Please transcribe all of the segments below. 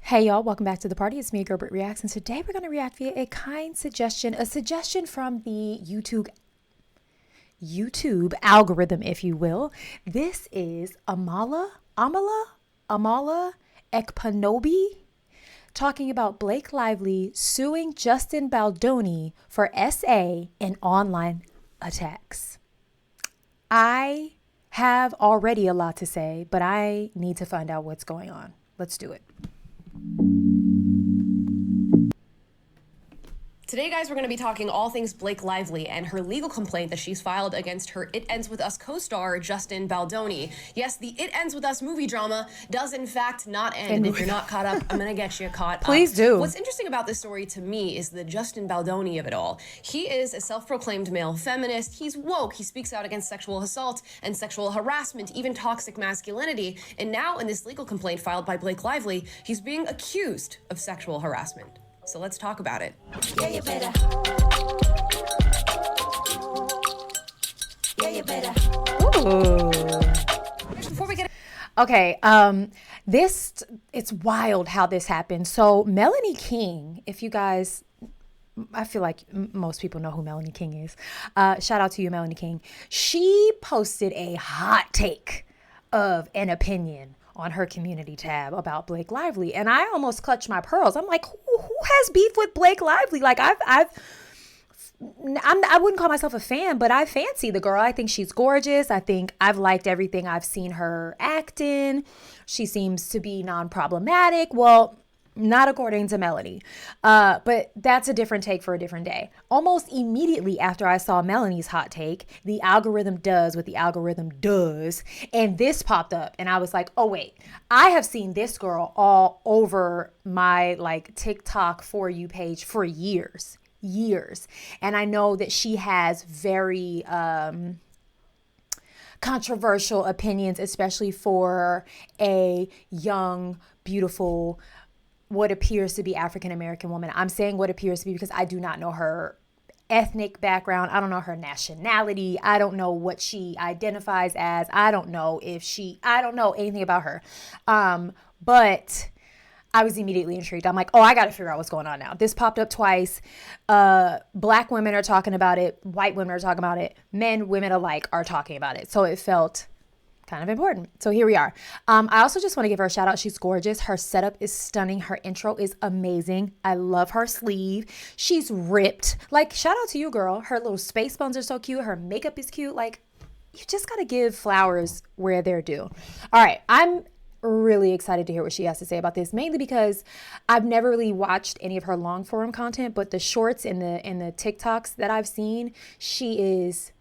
Hey y'all, welcome back to the party. It's me, girl BrittReacts, and today we're going to react via a kind suggestion, a suggestion from the YouTube algorithm, if you will. This is AMALA EKPUNOBI talking about Blake Lively suing Justin Baldoni for SA and online attacks. I have already a lot to say, but I need to find out what's going on. Let's do it. Today, guys, we're going to be talking all things Blake Lively and her legal complaint that she's filed against her It Ends With Us co-star, Justin Baldoni. Yes, the It Ends With Us movie drama does, in fact, not end. And if you're not caught up, I'm going to get you caught up. Please do. What's interesting about this story to me is the Justin Baldoni of it all. He is a self-proclaimed male feminist. He's woke. He speaks out against sexual assault and sexual harassment, even toxic masculinity. And now, in this legal complaint filed by Blake Lively, he's being accused of sexual harassment. So let's talk about it. Yeah, you better. Yeah, you better. Ooh. Before we get Okay, it's wild how this happened. So Melanie King, if you guys, I feel like most people know who Melanie King is. Shout out to you, Melanie King. She posted a hot take of an opinion on her community tab about Blake Lively, and I almost clutched my pearls. I'm like, who has beef with Blake Lively? Like I wouldn't call myself a fan, but I fancy the girl. I think she's gorgeous. I think I've liked everything I've seen her act in. She seems to be non-problematic. Well, not according to Melanie. But that's a different take for a different day. Almost immediately after I saw Melanie's hot take, the algorithm does what the algorithm does. And this popped up and I was like, oh wait, I have seen this girl all over my TikTok For You page for years. And I know that she has very controversial opinions, especially for a young, beautiful, what appears to be African-American woman. I'm saying what appears to be because I do not know her ethnic background. I don't know her nationality. I don't know what she identifies as. I don't know anything about her. But I was immediately intrigued. I'm like, oh, I got to figure out what's going on now. This popped up twice. Black women are talking about it. White women are talking about it. Men, women alike are talking about it. So it felt kind of important. So here we are. I also just want to give her a shout out. She's gorgeous. Her setup is stunning. Her intro is amazing. I love her sleeve. She's ripped. Like, shout out to you, girl. Her little space buns are so cute. Her makeup is cute. Like, you just got to give flowers where they're due. All right. I'm really excited to hear what she has to say about this, mainly because I've never really watched any of her long form content, but the shorts and the TikToks that I've seen, she is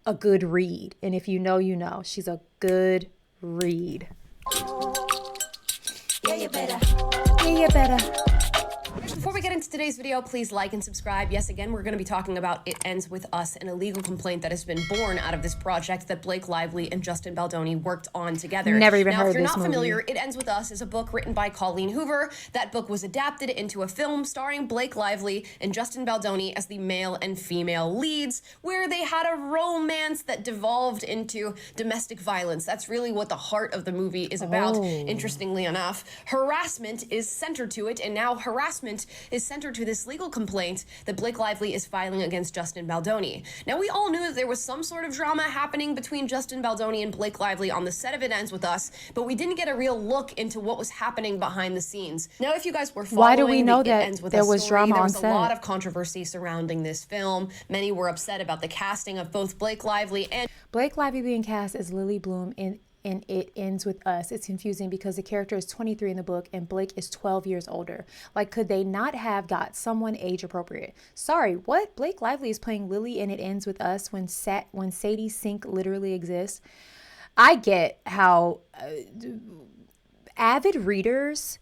a good read. And if you know, you know. She's a good read. Yeah, you better. Yeah, you better. Before we get into today's video, please like and subscribe. Yes, again, we're going to be talking about It Ends With Us, an illegal complaint that has been born out of this project that Blake Lively and Justin Baldoni worked on together. Never even heard of this movie. Now, if you're not familiar, It Ends With Us is a book written by Colleen Hoover. That book was adapted into a film starring Blake Lively and Justin Baldoni as the male and female leads, where they had a romance that devolved into domestic violence. That's really what the heart of the movie is about, interestingly enough. Harassment is centered to it, and now harassment is centered to this legal complaint that Blake Lively is filing against Justin Baldoni. Now, we all knew that there was some sort of drama happening between Justin Baldoni and Blake Lively on the set of It Ends With Us, but we didn't get a real look into what was happening behind the scenes. Now, if you guys were following Why do we know the that It Ends With there Us was story, drama there on was a set? lot of controversy surrounding this film. Many were upset about the casting of both Blake Lively and Blake Lively being cast as Lily Bloom in It Ends With Us. It's confusing because the character is 23 in the book and Blake is 12 years older. Like, could they not have got someone age appropriate? Sorry, what? Blake Lively is playing Lily in It Ends With Us when Sadie Sink literally exists. I get how avid readers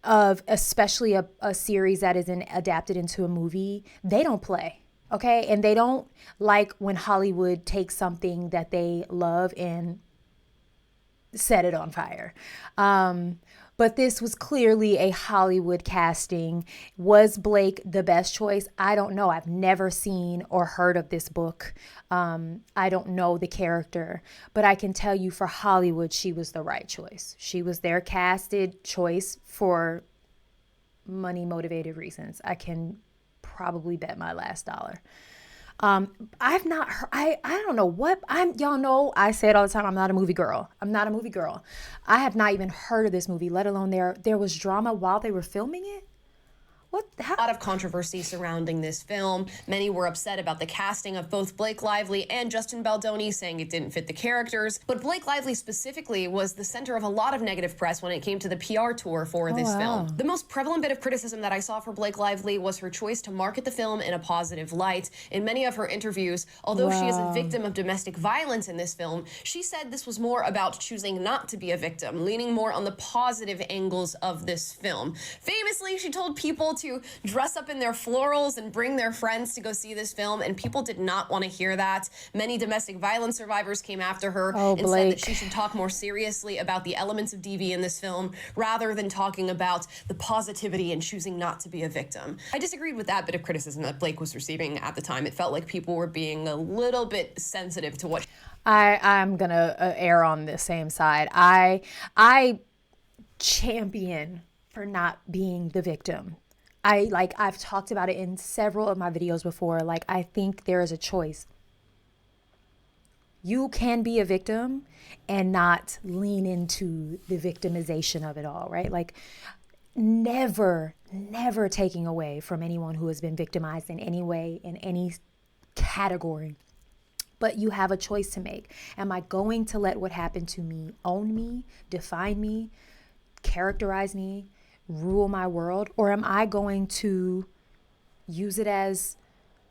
of especially a series that is adapted into a movie, they don't play. Okay? And they don't like when Hollywood takes something that they love and set it on fire. But this was clearly a Hollywood casting. Was Blake the best choice? I don't know. I've never seen or heard of this book. I don't know the character, but I can tell you for Hollywood, she was the right choice. She was their casted choice for money motivated reasons. I can probably bet my last dollar. I've not heard, I don't know what y'all know, I say it all the time. I'm not a movie girl. I have not even heard of this movie, let alone there was drama while they were filming it. A lot of controversy surrounding this film. Many were upset about the casting of both Blake Lively and Justin Baldoni, saying it didn't fit the characters. But Blake Lively specifically was the center of a lot of negative press when it came to the PR tour for this film. The most prevalent bit of criticism that I saw for Blake Lively was her choice to market the film in a positive light. In many of her interviews, although she is a victim of domestic violence in this film, she said this was more about choosing not to be a victim, leaning more on the positive angles of this film. Famously, she told people to dress up in their florals and bring their friends to go see this film, and people did not want to hear that. Many domestic violence survivors came after her and said that she should talk more seriously about the elements of DV in this film rather than talking about the positivity and choosing not to be a victim. I disagreed with that bit of criticism that Blake was receiving at the time. It felt like people were being a little bit sensitive to what I'm gonna err on the same side. I champion for not being the victim. I've talked about it in several of my videos before. Like, I think there is a choice. You can be a victim and not lean into the victimization of it all, right? Like, never taking away from anyone who has been victimized in any way, in any category. But you have a choice to make. Am I going to let what happened to me own me, define me, characterize me, rule my world? Or am I going to use it as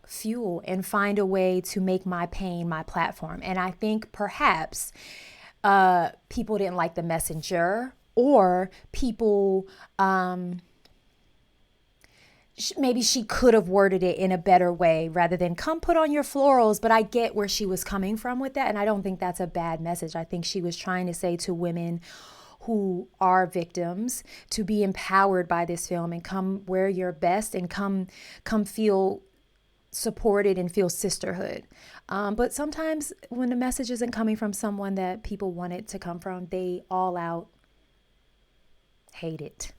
fuel and find a way to make my pain my platform? And I think perhaps people didn't like the messenger, or people, maybe she could have worded it in a better way rather than come put on your florals. But I get where she was coming from with that. And I don't think that's a bad message. I think she was trying to say to women who are victims to be empowered by this film and come wear your best and come feel supported and feel sisterhood. But sometimes when the message isn't coming from someone that people want it to come from, they all out hate it.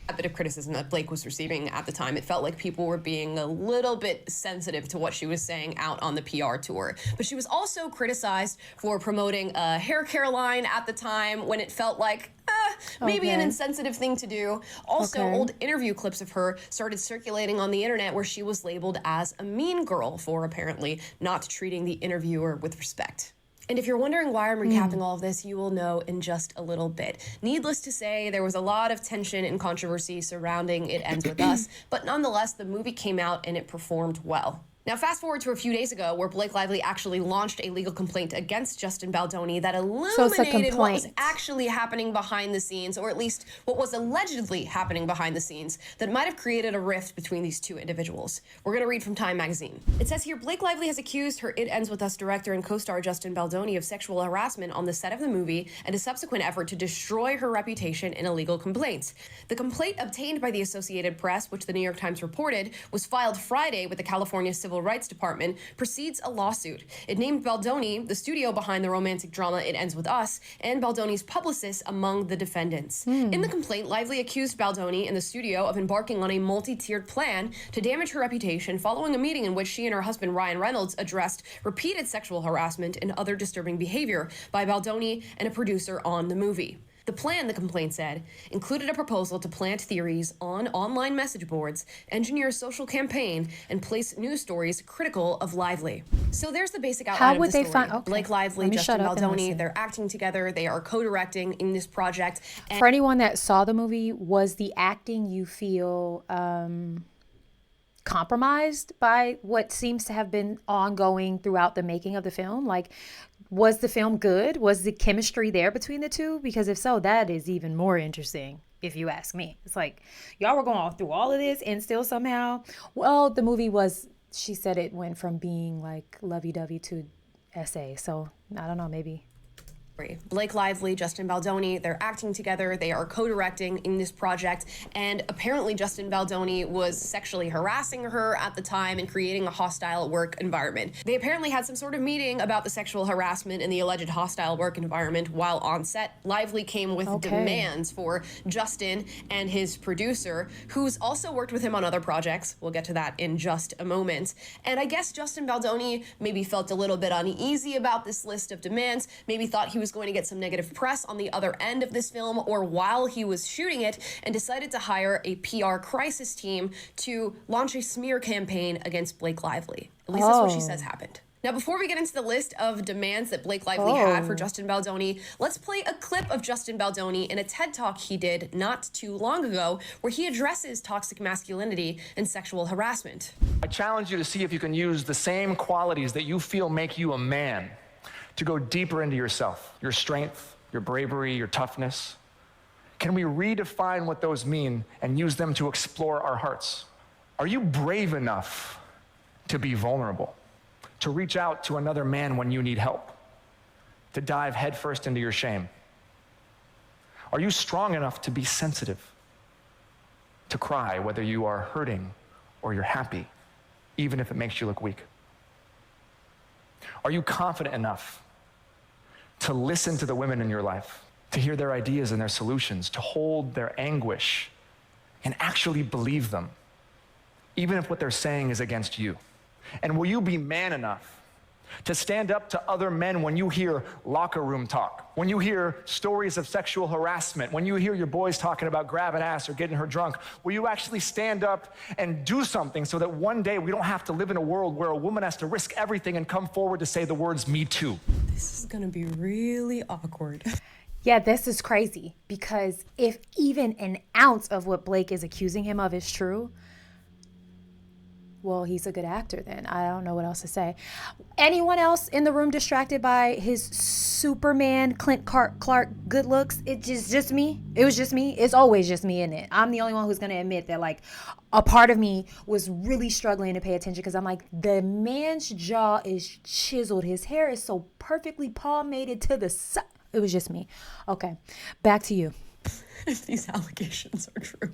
A bit of criticism that Blake was receiving at the time. It felt like people were being a little bit sensitive to what she was saying out on the PR tour. But she was also criticized for promoting a hair care line at the time when it felt like maybe an insensitive thing to do. Also, old interview clips of her started circulating on the internet where she was labeled as a mean girl for apparently not treating the interviewer with respect. And if you're wondering why I'm recapping all of this, you will know in just a little bit. Needless to say, there was a lot of tension and controversy surrounding It Ends With Us, but nonetheless, the movie came out and it performed well. Now, fast forward to a few days ago where Blake Lively actually launched a legal complaint against Justin Baldoni that illuminated what was actually happening behind the scenes, or at least what was allegedly happening behind the scenes, that might have created a rift between these two individuals. We're going to read from Time magazine. It says here, Blake Lively has accused her It Ends With Us director and co-star Justin Baldoni of sexual harassment on the set of the movie and a subsequent effort to destroy her reputation in a legal complaint. The complaint obtained by the Associated Press, which the New York Times reported, was filed Friday with the California Civil Rights Department, precedes a lawsuit. It named Baldoni, the studio behind the romantic drama It Ends With Us, and Baldoni's publicist among the defendants. In the complaint, Lively accused Baldoni and the studio of embarking on a multi-tiered plan to damage her reputation following a meeting in which she and her husband Ryan Reynolds addressed repeated sexual harassment and other disturbing behavior by Baldoni and a producer on the movie. The plan, the complaint said, included a proposal to plant theories on online message boards, engineer a social campaign, and place news stories critical of Lively. So there's the basic outline of the story. Blake Lively, Justin Baldoni, they're acting together. They are co-directing in this project. And for anyone that saw the movie, was the acting you feel compromised by what seems to have been ongoing throughout the making of the film? Like, was the film good? Was the chemistry there between the two? Because if so, that is even more interesting, if you ask me. It's like, y'all were going through all of this and still somehow, well, the movie was, she said it went from being like lovey-dovey to essay. So I don't know, maybe Blake Lively, Justin Baldoni, they're acting together. They are co-directing in this project. And apparently Justin Baldoni was sexually harassing her at the time and creating a hostile work environment. They apparently had some sort of meeting about the sexual harassment and the alleged hostile work environment while on set. Lively came with demands for Justin and his producer, who's also worked with him on other projects. We'll get to that in just a moment. And I guess Justin Baldoni maybe felt a little bit uneasy about this list of demands, maybe thought he was going to get some negative press on the other end of this film or while he was shooting it, and decided to hire a PR crisis team to launch a smear campaign against Blake Lively. At least that's what she says happened. Now, before we get into the list of demands that Blake Lively had for Justin Baldoni, let's play a clip of Justin Baldoni in a TED Talk he did not too long ago, where he addresses toxic masculinity and sexual harassment. I challenge you to see if you can use the same qualities that you feel make you a man to go deeper into yourself, your strength, your bravery, your toughness. Can we redefine what those mean and use them to explore our hearts? Are you brave enough to be vulnerable, to reach out to another man when you need help, to dive headfirst into your shame? Are you strong enough to be sensitive, to cry whether you are hurting or you're happy, even if it makes you look weak? Are you confident enough to listen to the women in your life, to hear their ideas and their solutions, to hold their anguish and actually believe them, even if what they're saying is against you? And will you be man enough to stand up to other men when you hear locker room talk, when you hear stories of sexual harassment, when you hear your boys talking about grabbing ass or getting her drunk? Will you actually stand up and do something so that one day we don't have to live in a world where a woman has to risk everything and come forward to say the words "me too"? This is gonna be really awkward. Yeah, this is crazy, because if even an ounce of what Blake is accusing him of is true, well, he's a good actor then. I don't know what else to say. Anyone else in the room distracted by his Superman, Clint Clark good looks? It's just me. It was just me. It's always just me, isn't it? I'm the only one who's going to admit that, like, a part of me was really struggling to pay attention, because I'm like, the man's jaw is chiseled. His hair is so perfectly pomaded to the side. It was just me. Okay, back to you. If these allegations are true.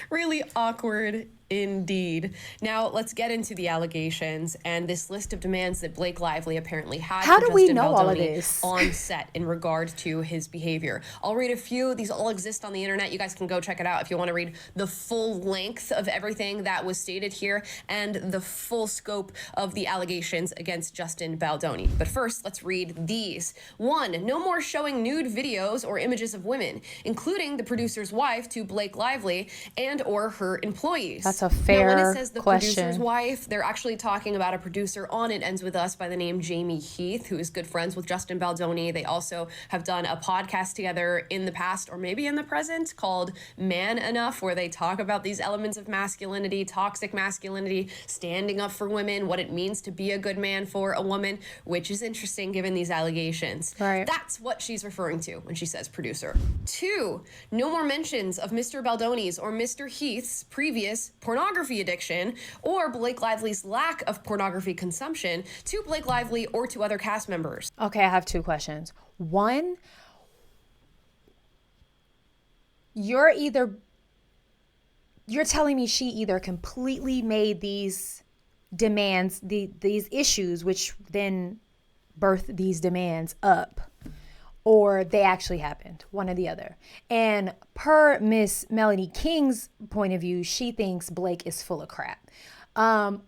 Really awkward indeed. Now let's get into the allegations and this list of demands that Blake Lively apparently had. How for do we Justin know Baldoni all of this on set in regard to his behavior? I'll read a few. These all exist on the internet. You guys can go check it out if you want to read the full length of everything that was stated here and the full scope of the allegations against Justin Baldoni. But first, let's read these. 1, no more showing nude videos or images of women, including the producer's wife to Blake Lively and or her employees. That's a fair now, when it says the question. Producer's wife, they're actually talking about a producer on It Ends With Us by the name Jamie Heath, who is good friends with Justin Baldoni. They also have done a podcast together in the past, or maybe in the present, called Man Enough, where they talk about these elements of masculinity, toxic masculinity, standing up for women, what it means to be a good man for a woman, which is interesting given these allegations. Right. That's what she's referring to when she says producer. 2, no more mentions of Mr. Baldoni's or Mr. Heath's previous pornography addiction or Blake Lively's lack of pornography consumption to Blake Lively or to other cast members. Okay, I have 2 questions. 1, you're telling me she either completely made these demands, these issues, which then birthed these demands up, or they actually happened, one or the other. And per Miss Melanie King's point of view, she thinks Blake is full of crap. I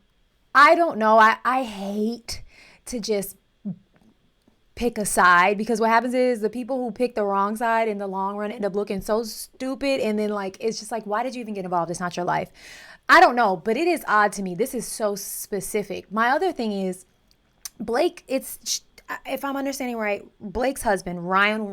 don't know. I hate to just pick a side, because what happens is the people who pick the wrong side in the long run end up looking so stupid. And then, like, it's just like, why did you even get involved? It's not your life. I don't know, but it is odd to me. This is so specific. My other thing is Blake, if I'm understanding right, Blake's husband, Ryan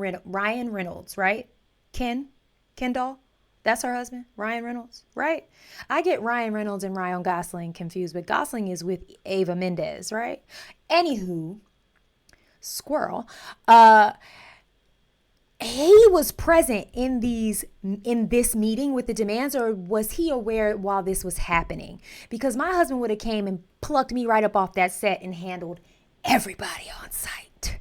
Reynolds, right? Kendall, that's her husband, Ryan Reynolds, right? I get Ryan Reynolds and Ryan Gosling confused, but Gosling is with Eva Mendes, right? Anywho, squirrel, he was present in this meeting with the demands, or was he aware while this was happening? Because my husband would have came and plucked me right up off that set and handled everybody on site.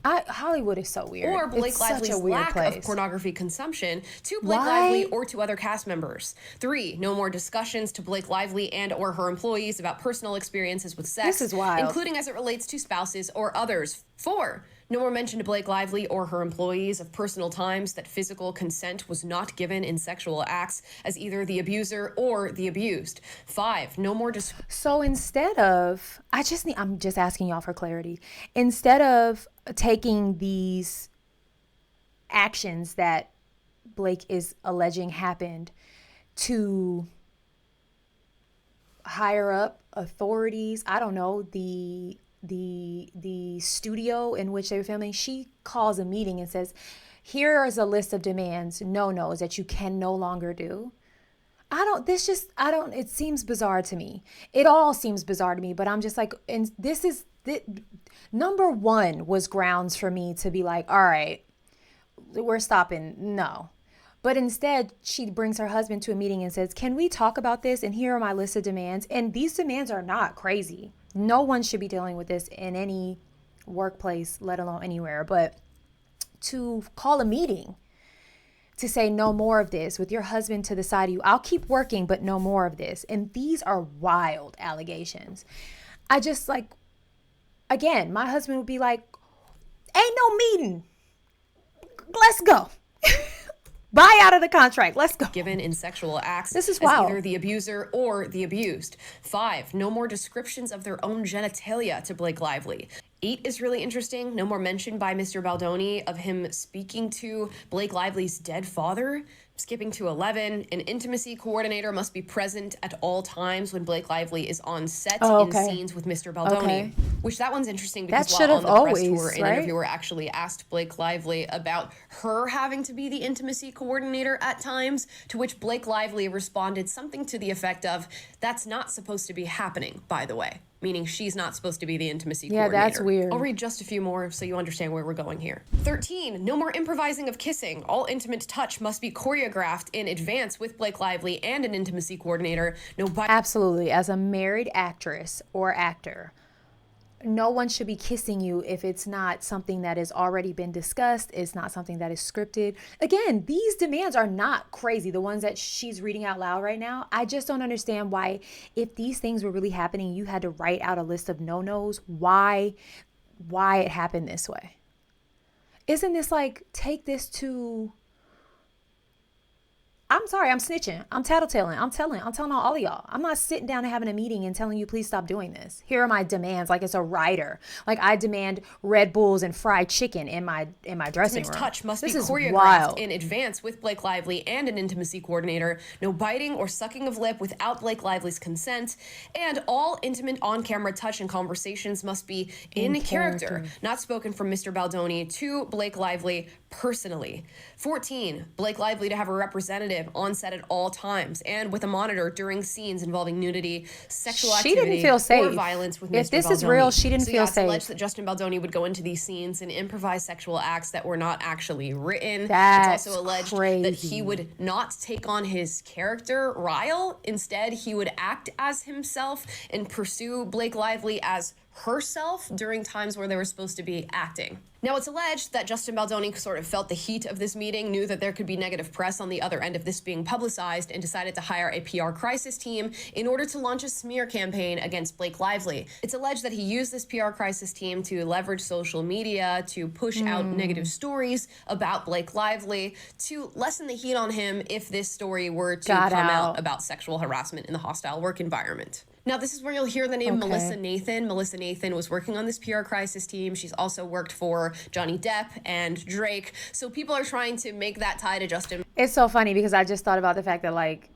Hollywood is so weird. Or Blake it's such Lively's a weird lack place. of pornography consumption to Blake Why? Lively or to other cast members. 3, no more discussions to Blake Lively and or her employees about personal experiences with sex, This is wild. including as it relates to spouses or others. 4, no more mention to Blake Lively or her employees of personal times that physical consent was not given in sexual acts as either the abuser or the abused. 5, no more So instead of, I'm just asking y'all for clarity. Instead of taking these actions that Blake is alleging happened to higher up authorities, I don't know, the studio in which they were filming, she calls a meeting and says, here is a list of demands, no-nos that you can no longer do. It seems bizarre to me. It all seems bizarre to me, but I'm just like, and number 1 was grounds for me to be like, all right, we're stopping. No. But instead, she brings her husband to a meeting and says, can we talk about this? And here are my list of demands. And these demands are not crazy. No one should be dealing with this in any workplace, let alone anywhere. But to call a meeting to say no more of this with your husband to the side of you, I'll keep working, but no more of this. And these are wild allegations. I just like, again, my husband would be like, ain't no meeting. Let's go. Buy out of the contract. Let's go. given in sexual acts This is as wild. either the abuser or the abused. 5, no more descriptions of their own genitalia to Blake Lively. 8 is really interesting. No more mention by Mr. Baldoni of him speaking to Blake Lively's dead father. Skipping to 11, an intimacy coordinator must be present at all times when Blake Lively is on set in scenes with Mr. Baldoni. Okay. Which that one's interesting because That while on should've the press always, tour, an right? interviewer actually asked Blake Lively about her having to be the intimacy coordinator at times, to which Blake Lively responded something to the effect of, that's not supposed to be happening, by the way. Meaning she's not supposed to be the intimacy coordinator. Yeah, that's weird. I'll read just a few more so you understand where we're going here. 13, no more improvising of kissing. All intimate touch must be choreographed in advance with Blake Lively and an intimacy coordinator. Absolutely. As a married actress or actor, no one should be kissing you if it's not something that has already been discussed. It's not something that is scripted. Again, these demands are not crazy. The ones that she's reading out loud right now. I just don't understand why, if these things were really happening, you had to write out a list of no-nos. Why it happened this way? Isn't this like, take this to... I'm sorry, I'm snitching. I'm tattletaling. I'm telling all of y'all. I'm not sitting down and having a meeting and telling you, please stop doing this. Here are my demands, like it's a writer. Like I demand Red Bulls and fried chicken in my dressing room. Touch must This be is choreographed wild. in advance with Blake Lively and an intimacy coordinator. No biting or sucking of lip without Blake Lively's consent. And all intimate on-camera touch and conversations must be in character, not spoken from Mr. Baldoni to Blake Lively personally. 14, Blake Lively to have a representative on set at all times and with a monitor during scenes involving nudity, sexual She activity, didn't feel safe. or violence with If Mr. this Baldoni. is real, she didn't feel It's alleged safe. that Justin Baldoni would go into these scenes and improvise sexual acts that were not actually written. That's it's also alleged that crazy. he would not take on his character, Ryle. Instead, he would act as himself and pursue Blake Lively as herself during times where they were supposed to be acting. Now, it's alleged that Justin Baldoni sort of felt the heat of this meeting, knew that there could be negative press on the other end of this being publicized, and decided to hire a PR crisis team in order to launch a smear campaign against Blake Lively. It's alleged that he used this PR crisis team to leverage social media to push out negative stories about Blake Lively to lessen the heat on him if this story were to come out about sexual harassment in the hostile work environment. Now, this is where you'll hear the name Melissa Nathan. Melissa Nathan was working on this PR crisis team. She's also worked for Johnny Depp and Drake. So people are trying to make that tie to Justin. It's so funny because I just thought about the fact that like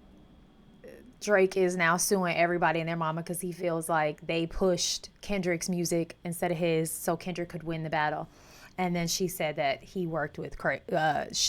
Drake is now suing everybody and their mama because he feels like they pushed Kendrick's music instead of his so Kendrick could win the battle. And then she said that he worked with,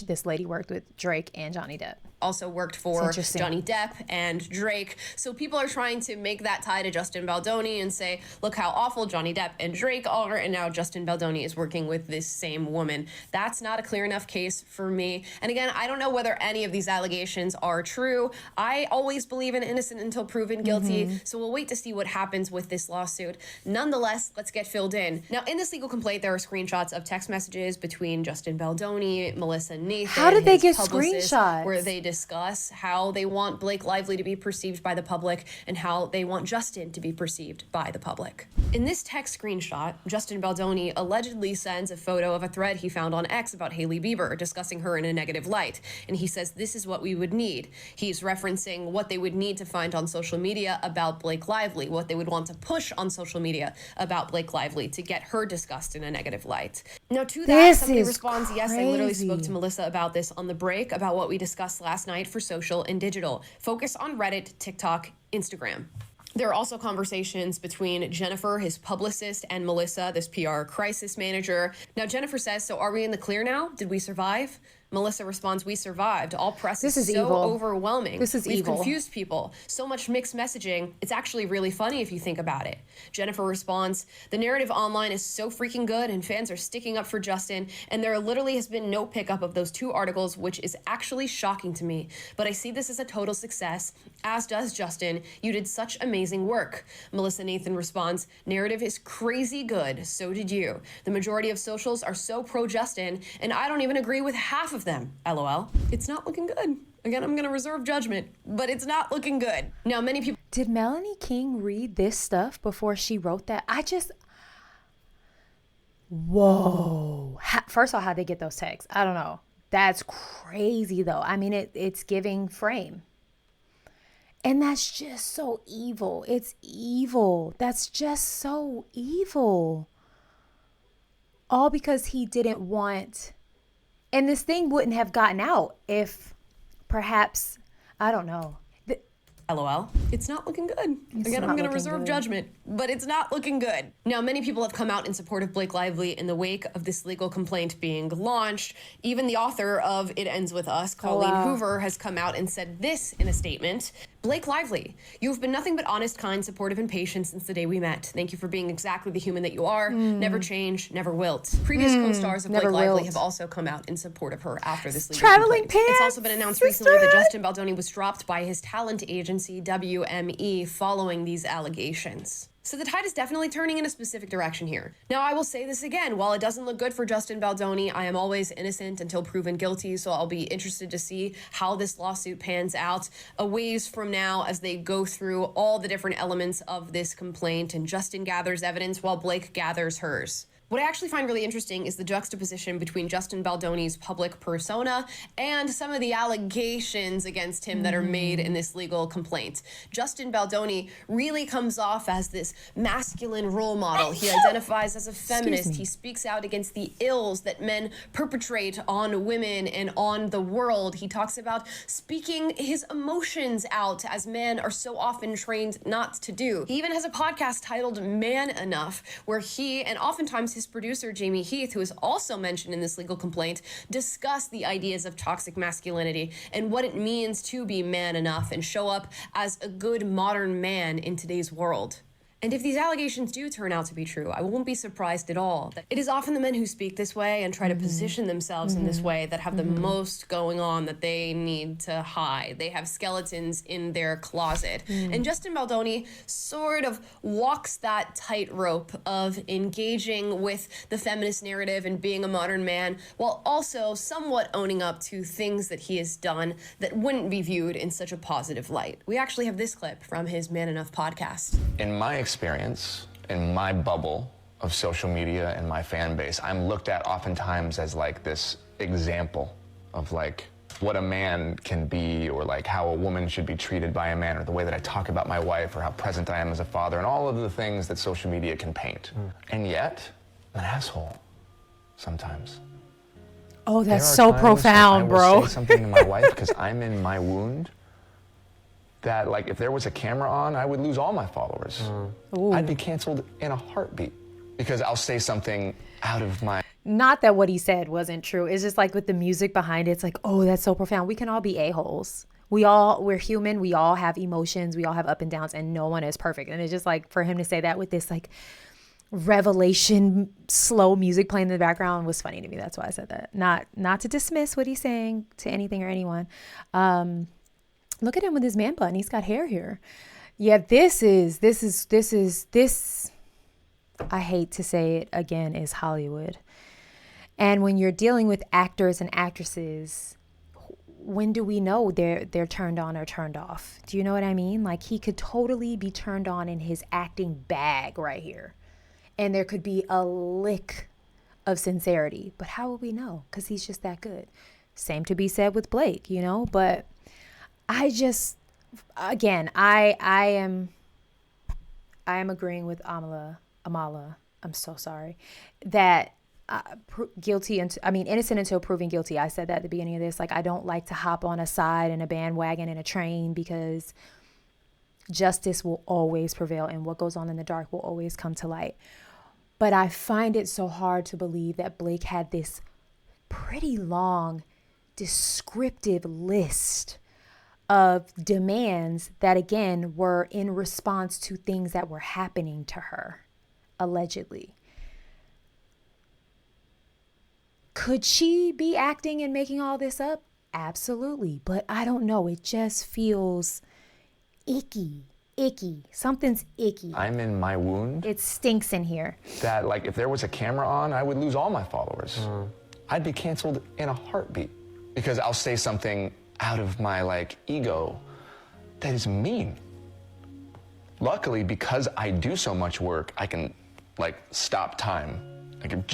this lady worked with Drake and Johnny Depp. also worked for Johnny Depp and Drake. So people are trying to make that tie to Justin Baldoni and say, look how awful Johnny Depp and Drake are, and now Justin Baldoni is working with this same woman. That's not a clear enough case for me. And again, I don't know whether any of these allegations are true. I always believe in innocent until proven guilty, so we'll wait to see what happens with this lawsuit. Nonetheless, let's get filled in. Now, in this legal complaint, there are screenshots of text messages between Justin Baldoni, Melissa Nathan, how did they get publicist, screenshots? where they discuss how they want Blake Lively to be perceived by the public and how they want Justin to be perceived by the public. In this text screenshot, Justin Baldoni allegedly sends a photo of a thread he found on X about Hailey Bieber, discussing her in a negative light. And he says, this is what we would need. He's referencing what they would need to find on social media about Blake Lively, what they would want to push on social media about Blake Lively to get her discussed in a negative light. Now, to that, somebody responds, yes, I literally spoke to Melissa about this on the break, about what we discussed last night for social and digital. Focus on Reddit, TikTok, Instagram. There are also conversations between Jennifer, his publicist, and Melissa, this PR crisis manager. Now, Jennifer says, so are we in the clear now? Did we survive? Melissa responds, we survived. All press is so evil. Overwhelming. This is We've evil. confused people. So much mixed messaging. It's actually really funny if you think about it. Jennifer responds, the narrative online is so freaking good and fans are sticking up for Justin, and there literally has been no pickup of those 2 articles, which is actually shocking to me. But I see this as a total success, as does Justin. You did such amazing work. Melissa Nathan responds, narrative is crazy good. So did you. The majority of socials are so pro-Justin, and I don't even agree with half of them. LOL. It's not looking good. Again, I'm going to reserve judgment, but it's not looking good. Now, many people... Did Melanie King read this stuff before she wrote that? Whoa. First of all, how'd they get those texts? I don't know. That's crazy, though. I mean, it's giving frame. And that's just so evil. It's evil. That's just so evil. All because he didn't want... And this thing wouldn't have gotten out if perhaps, I don't know. LOL. It's not looking good. Again, I'm going to reserve judgment, but it's not looking good. Now, many people have come out in support of Blake Lively in the wake of this legal complaint being launched. Even the author of It Ends With Us, Colleen Hoover, has come out and said this in a statement. Blake Lively, you've been nothing but honest, kind, supportive, and patient since the day we met. Thank you for being exactly the human that you are. Never change, never wilt. Previous co-stars of Blake Lively have also come out in support of her after this legal complaint. It's also been announced recently that Justin Baldoni was dropped by his talent agency, WME, following these allegations. So the tide is definitely turning in a specific direction here. Now, I will say this again. While it doesn't look good for Justin Baldoni, I am always innocent until proven guilty, so I'll be interested to see how this lawsuit pans out a ways from now as they go through all the different elements of this complaint and Justin gathers evidence while Blake gathers hers. What I actually find really interesting is the juxtaposition between Justin Baldoni's public persona and some of the allegations against him that are made in this legal complaint. Justin Baldoni really comes off as this masculine role model. He identifies as a feminist. He speaks out against the ills that men perpetrate on women and on the world. He talks about speaking his emotions out, as men are so often trained not to do. He even has a podcast titled Man Enough, where he and oftentimes his producer, Jamie Heath, who is also mentioned in this legal complaint, discuss the ideas of toxic masculinity and what it means to be man enough and show up as a good modern man in today's world. And if these allegations do turn out to be true, I won't be surprised at all. It is often the men who speak this way and try to position themselves in this way that have the most going on that they need to hide. They have skeletons in their closet. And Justin Baldoni sort of walks that tightrope of engaging with the feminist narrative and being a modern man, while also somewhat owning up to things that he has done that wouldn't be viewed in such a positive light. We actually have this clip from his Man Enough podcast. In my experience, in my bubble of social media and my fan base, I'm looked at oftentimes as like this example of like what a man can be, or like how a woman should be treated by a man, or the way that I talk about my wife, or how present I am as a father, and all of the things that social media can paint. And yet, I'm an asshole sometimes. Oh, that's so profound, bro. I will say something to my wife because I'm in my wound, that like if there was a camera on, I would lose all my followers. I'd be canceled in a heartbeat because I'll say something out of my not that what he said wasn't true. It's just like with the music behind it, it's like, oh, that's so profound. We can all be a-holes. We're human. We all have emotions. We all have up and downs, and no one is perfect. And it's just like for him to say that with this like revelation slow music playing in the background was funny to me. That's why I said that. Not to dismiss what he's saying to anything or anyone. Look at him with his man bun. He's got hair here. Yeah, this I hate to say it again, is Hollywood. And when you're dealing with actors and actresses, when do we know they're turned on or turned off? Do you know what I mean? Like, he could totally be turned on in his acting bag right here, and there could be a lick of sincerity. But how will we know? Because he's just that good. Same to be said with Blake, you know? But I just, again, I am agreeing with AMALA. I'm so sorry. That innocent until proven guilty. I said that at the beginning of this. Like, I don't like to hop on a side in a bandwagon in a train, because justice will always prevail and what goes on in the dark will always come to light. But I find it so hard to believe that Blake had this pretty long, descriptive list of demands that, again, were in response to things that were happening to her, allegedly. Could she be acting and making all this up? Absolutely. But I don't know. It just feels icky. Something's icky. I'm in my wound. It stinks in here. That, like, if there was a camera on, I would lose all my followers. I'd be canceled in a heartbeat, because I'll say something out of my, like, ego that is mean. Luckily, because I do so much work, I can, like, stop time. I can,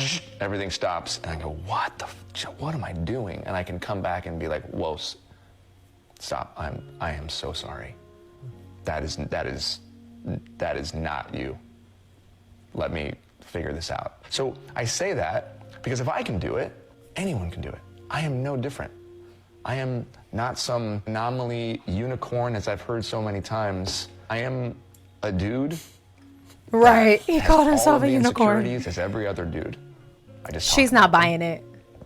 everything stops, and I go, what am I doing? And I can come back and be like, whoa, stop, I am so sorry. That is not you. Let me figure this out. So I say that because if I can do it, anyone can do it. I am no different. I am not some anomaly unicorn, as I've heard so many times. I am a dude. Right. He called himself a all unicorn. the insecurities as every other dude. She's not buying it.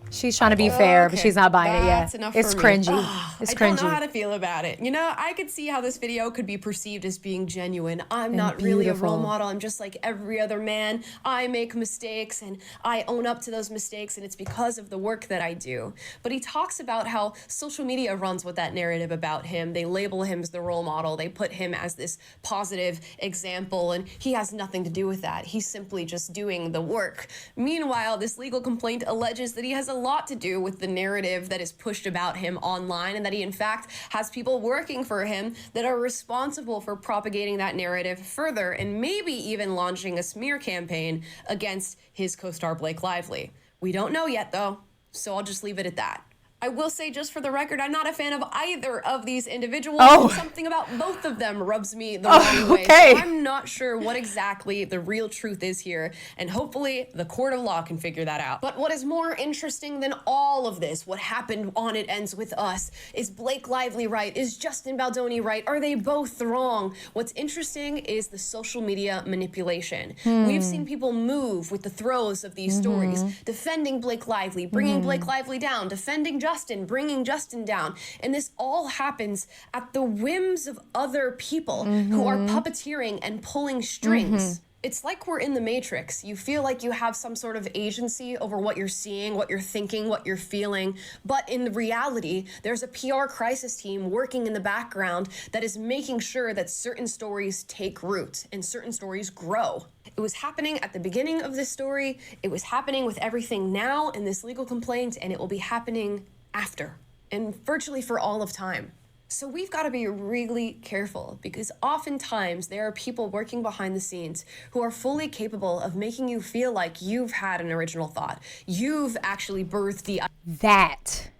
She's trying to be fair, but she's not buying it yet. It's cringy. It's cringy. I don't know how to feel about it. You know, I could see how this video could be perceived as being genuine. I'm not really a role model. I'm just like every other man. I make mistakes and I own up to those mistakes, and it's because of the work that I do. But he talks about how social media runs with that narrative about him. They label him as the role model. They put him as this positive example, and he has nothing to do with that. He's simply just doing the work. Meanwhile, this legal complaint alleges that he has a lot to do with the narrative that is pushed about him online, and that he in fact has people working for him that are responsible for propagating that narrative further, and maybe even launching a smear campaign against his co-star Blake Lively. We don't know yet though, so I'll just leave it at that. I will say, just for the record, I'm not a fan of either of these individuals. Oh. Something about both of them rubs me the wrong way. Okay. So I'm not sure what exactly the real truth is here, and hopefully the court of law can figure that out. But what is more interesting than all of this, what happened on It Ends With Us, is Blake Lively right? Is Justin Baldoni right? Are they both wrong? What's interesting is the social media manipulation. We've seen people move with the throes of these stories, defending Blake Lively, bringing Blake Lively down, defending Justin, bringing Justin down. And this all happens at the whims of other people who are puppeteering and pulling strings. It's like we're in the Matrix. You feel like you have some sort of agency over what you're seeing, what you're thinking, what you're feeling. But in reality, there's a PR crisis team working in the background that is making sure that certain stories take root and certain stories grow. It was happening at the beginning of this story. It was happening with everything now in this legal complaint, and it will be happening after, and virtually for all of time. So we've got to be really careful, because oftentimes there are people working behind the scenes who are fully capable of making you feel like you've had an original thought. You've actually birthed the... That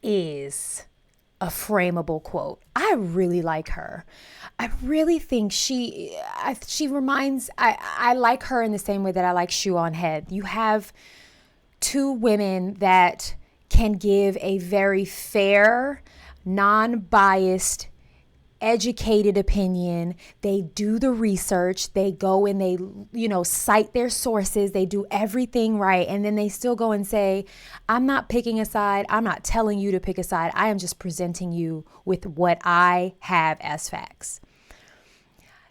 is a frameable quote. I really like her. I really think she reminds... I like her in the same way that I like Shoe on Head. You have two women that can give a very fair, non-biased, educated opinion. They do the research. They go and they, cite their sources. They do everything right. And then they still go and say, I'm not picking a side. I'm not telling you to pick a side. I am just presenting you with what I have as facts.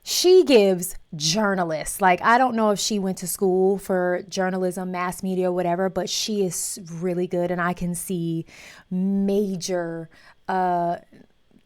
She gives journalists, like, I don't know if she went to school for journalism, mass media, whatever, but she is really good. And I can see major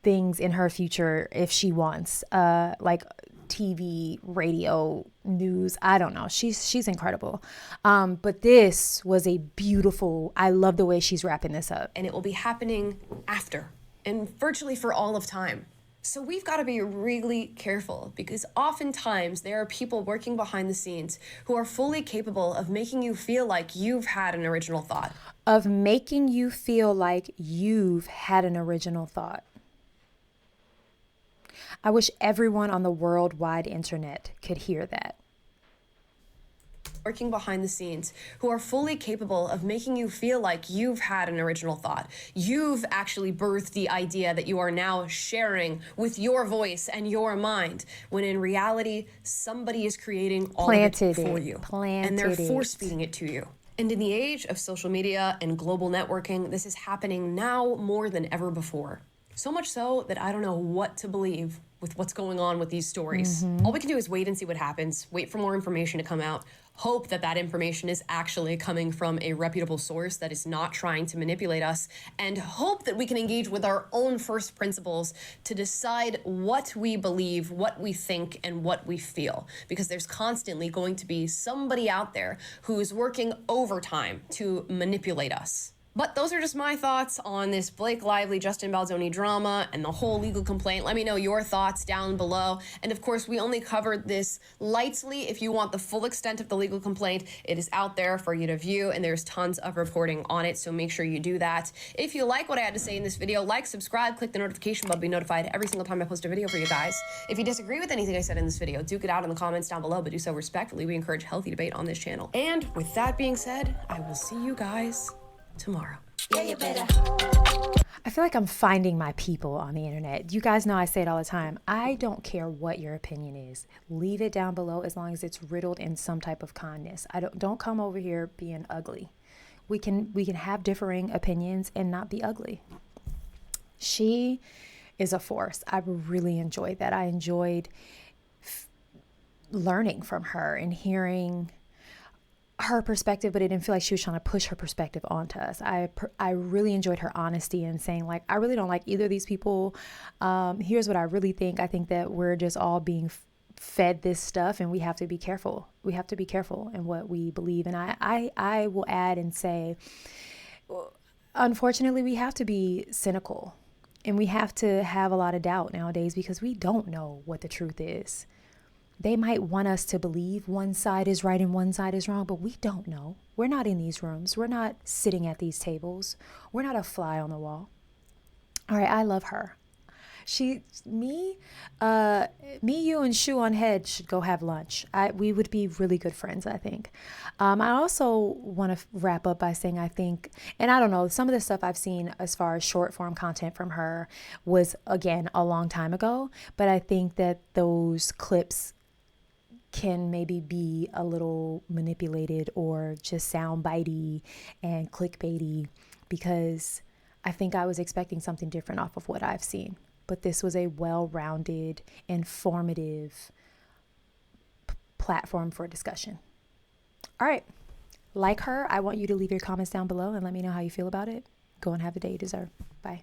things in her future if she wants, like TV, radio, news. I don't know. She's incredible. But this was a beautiful, I love the way she's wrapping this up. And it will be happening after and virtually for all of time. So we've got to be really careful, because oftentimes there are people working behind the scenes who are fully capable of making you feel like you've had an original thought. Of making you feel like you've had an original thought. I wish everyone on the worldwide internet could hear that. Working behind the scenes who are fully capable of making you feel like you've had an original thought. You've actually birthed the idea that you are now sharing with your voice and your mind, when in reality, somebody is creating all of it for you. And they're force feeding it to you. And in the age of social media and global networking, this is happening now more than ever before. So much so that I don't know what to believe with what's going on with these stories. All we can do is wait and see what happens, wait for more information to come out, hope that that information is actually coming from a reputable source that is not trying to manipulate us, and hope that we can engage with our own first principles to decide what we believe, what we think, and what we feel. Because there's constantly going to be somebody out there who is working overtime to manipulate us. But those are just my thoughts on this Blake Lively, Justin Baldoni drama and the whole legal complaint. Let me know your thoughts down below. And of course, we only covered this lightly. If you want the full extent of the legal complaint, it is out there for you to view, and there's tons of reporting on it, so make sure you do that. If you like what I had to say in this video, like, subscribe, click the notification bell to be notified every single time I post a video for you guys. If you disagree with anything I said in this video, duke it out in the comments down below, but do so respectfully. We encourage healthy debate on this channel. And with that being said, I will see you guys tomorrow. Yeah, you better. I feel like I'm finding my people on the internet. You guys know I say it all the time. I don't care what your opinion is. Leave it down below as long as it's riddled in some type of kindness. Don't come over here being ugly. We can have differing opinions and not be ugly. She is a force. I really enjoyed that. I enjoyed learning from her and hearing her perspective, but it didn't feel like she was trying to push her perspective onto us. I really enjoyed her honesty and saying, like, I really don't like either of these people. Here's what I really think. I think that we're just all being fed this stuff, and we have to be careful. We have to be careful in what we believe. And I will add and say, unfortunately, we have to be cynical, and we have to have a lot of doubt nowadays, because we don't know what the truth is. They might want us to believe one side is right and one side is wrong, but we don't know. We're not in these rooms. We're not sitting at these tables. We're not a fly on the wall. All right, I love her. Me, you, and Shoe on Head should go have lunch. We would be really good friends, I think. I also want to wrap up by saying I think, and I don't know, some of the stuff I've seen as far as short form content from her was, again, a long time ago, but I think that those clips can maybe be a little manipulated or just sound bitey and clickbaity, because I think I was expecting something different off of what I've seen. But this was a well-rounded, informative platform for discussion. All right. Like her, I want you to leave your comments down below and let me know how you feel about it. Go and have the day you deserve. Bye.